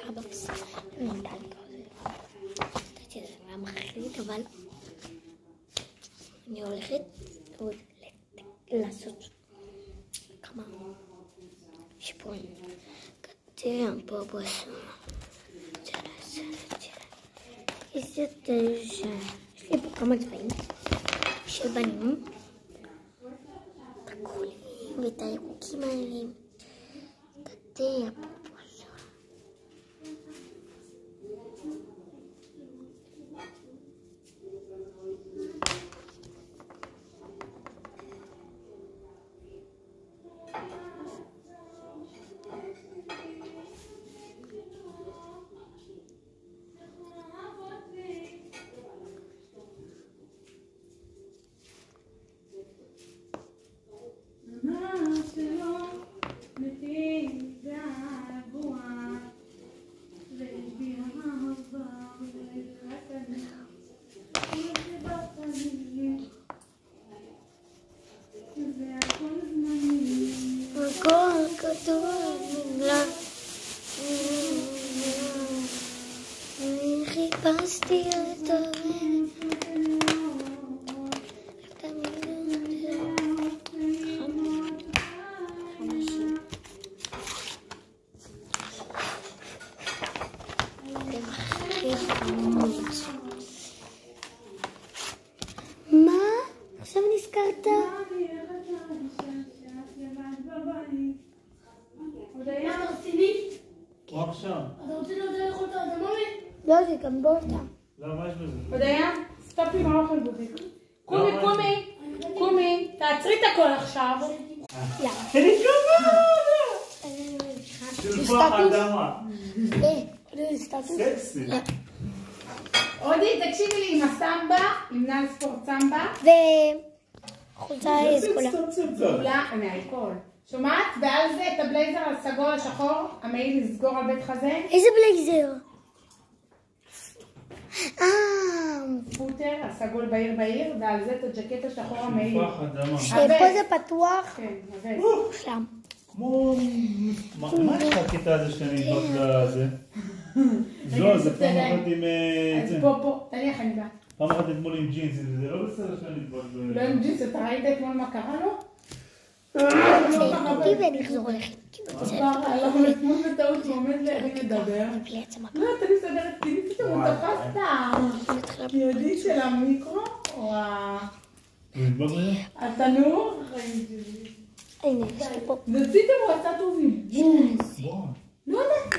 סטארבקס. אני נתתי שזה היה מחליט, אבל אני הולכת לעשות כמה שיפורים. קטן פה בסוף. יש לי פה כמה צבעים של בנים. הכחולים ואת הירוקים האלה. קטן פה. הכל כתוב מגלה, חיפשתי את הרב, מה? עכשיו נזכרת? עכשיו. אתה רוצה לדעת לאכול את האדמומת? לא, זה גם בורטה. לא, מה יש בזה? הודיה, סטופ עם האוכל בודק. קומי, תעצרי את הכל עכשיו. אני של פוח אדמה. סקסי. אודי, תקשיבי לי עם הסמבה, עם נעל ספורט סמבה. וחולצה סגולה. סגולה, מהכל. שומעת? ועל זה את הבלייזר הסגול השחור, המעיל לסגור על בית חזה. איזה בלייזר? פוטר, הסגול בעיר, ועל זה את הג'קט השחור המעיל. פוח אדמה. שפה זה פתוח. כן, נווה. שם. כמו... מה יש לך הקטע הזה שאני נדבק לזה? לא, זה פעם אחת עם... אז פה, תניח אני באה. פעם אחת אתמול עם ג'ינס, זה לא בסדר שאני נדבק לא עם ג'ינס, אתה ראית אתמול מה קרה לו? אותי ונחזור אליכם. אבל אתמול בטעות הוא עומד לידי מדבר. לא, אתה מסתדרת, כי פתאום הוא תפסת. יהודי של המיקרו, וואו. התנור. הנה, יש לי פה. נציתם הוא עשה טובים. בוא. לא יודע.